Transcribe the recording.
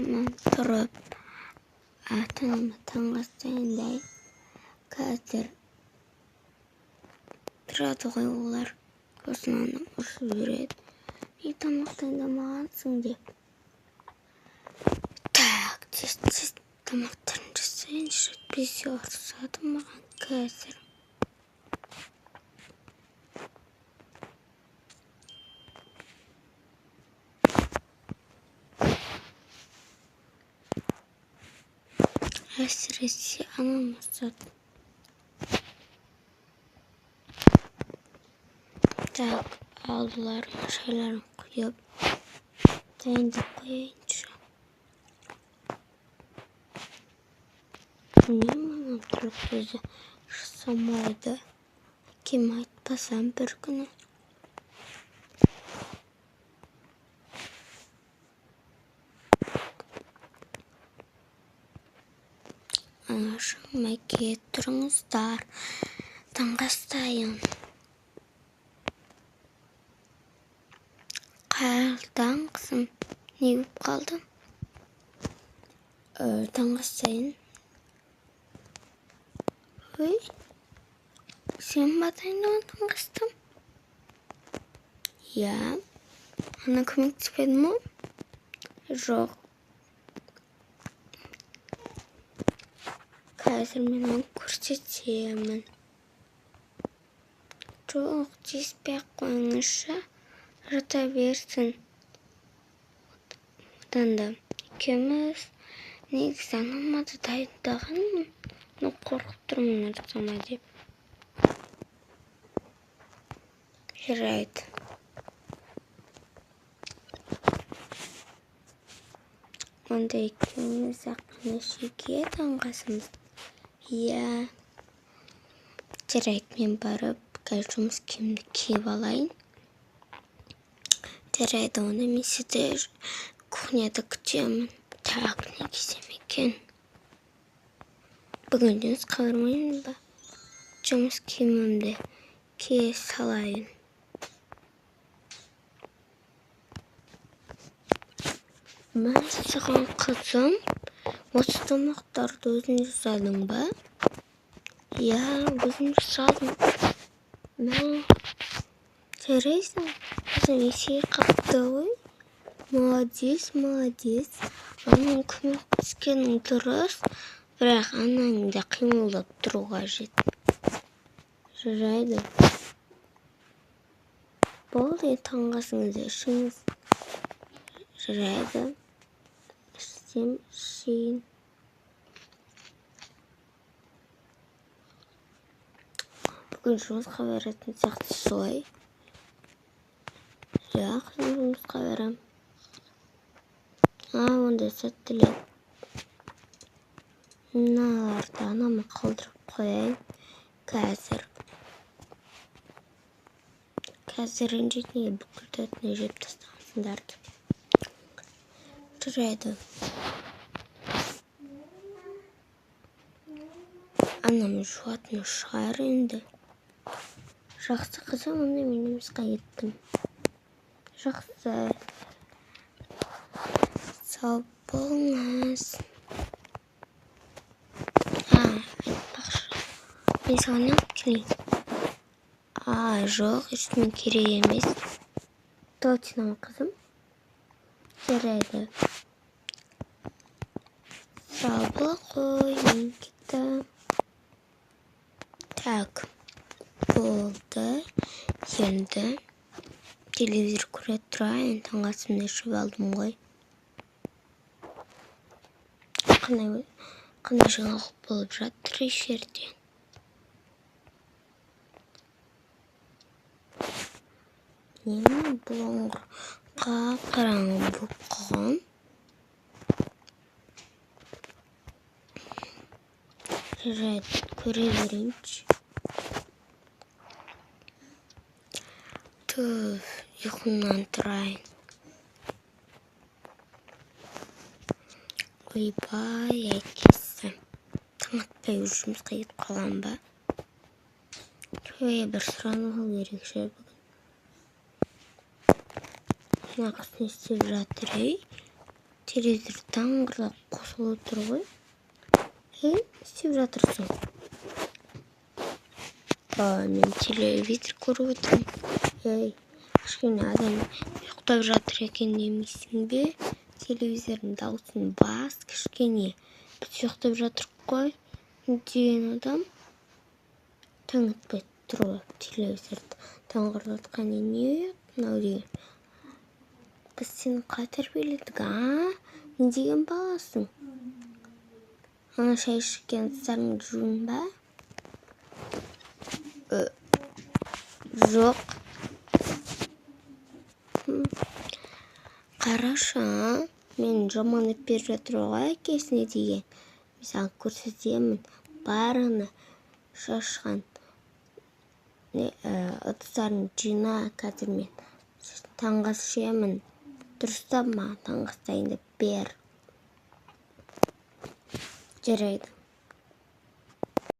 Мен тұрып, ата-анама таңғы астайын дайын. Қазір тұрады ғой олар. Сосын анам ұрсып жүреді. Не тамақтан дамағансың деп. Так, тез тамақтарын жасайыншы. Бізге ұрсады маған қазір. Әсіресе анам ұрсады. Так, алдыларыма шайларын құйып, дайындап қояйыншы. Не мамам тұрып өзі жасамайды. Кем айтпасам бір күні. Анашым, мәке тұрыңыздар. Таңғы астайын. Қайырдан қызым, не болып қалды? Таңғы астайын. Ой, сен ба дайындаған таңғы астам? Я, ана көмектеспеді ме? Жоқ. Қазір мен оны көрсетемін. Жоқ, тиіспей қойыңызшы. Жата берсін. Одан да екеуміз негізі анамады дайындағанмын. Но қорқып тұрмын жасама деп. Жарайды. Онда екеуміз ақанашеге таңғасымыз. Я. Жарайды, мен барып, қазір жұмыс киімді киіп алайын. Жарайды, оны мен сізді кухняда күтемін. Так, не кисем екен? Бүгін жұмысқа бармаймын ба? Жұмыс киімімді кие салайын. Мен саған қызым, осы тамақтарды өзің жасадың ба? Я, өзім жасадым. Мен жарайсың, өзім есей қапты ғой. Молодец. Анаң көмектескенің дұрыс, бірақ анаңды қимылдап тұру қажет. Жарайды. Болды, таңғасыңызды ішіңіз. Жарайды. Ішейін. Бүгін жұмысқа баратын сияқты солай. Жақсы, жұмысқа барам. Онда сәттілік. Мыналарды анама қалдырып қояйын. Қазір ренжитінге бүкіл тәтіне жеп тастағансыңдарды. Жарайды. Анам жуатын шығар енді. Жақсы қызым, онда мен жұмысқа кеттім. Жақсы. Сау болыңыз. Айтпақшы. Мен саған не алып келейін? Жоқ, ештеңе керек емес. Точно ма, қызым? Жарайды. Сау бол ғой, мен кеттім. Так, болды. Енді телевизор көре тұрайын. Таңғасымды ішіп алдым ғой. Қандай жаңалық болып жатыр жерде. Немен бұл қараңғы болып қалған? Жарайды, көре берейінші. Ұйқымнан тұрайын. Ойбай, әкесі. Таң атпай жұмысқа кетіп қалған ба? Бір сұрануға керек ше бүгін. Нағыз не істеп жатыр, ей? Телевизор таңғырлап қосылып отыр ғой. Ей, не істеп жатырсың? Мен телевизор көріп отырмын. Ей, кішкене адам ұйықтап жатыр екен демейсің бе? Телевизордың дауысын бас кішкене. Біз ұйықтап жатырмық қой. Деген адам таң атпай тұрып алып телевизорды таңғырлатқан не мынау деген. Біз сені қалай тәрбиеледік, Не деген баласың? Ана шай ішкен ыдыстарыңды жуын ба? Жоқ. Қарашы, мен жаман беріп жатыр ғой әкесіне деген. Мен саған көрсетемін. Барыңа шашқан ыдыстарын жина, қазір мен таңғы ас ішемін. Дұрыстап маған таңғы ас дайындап бер. Жарайды.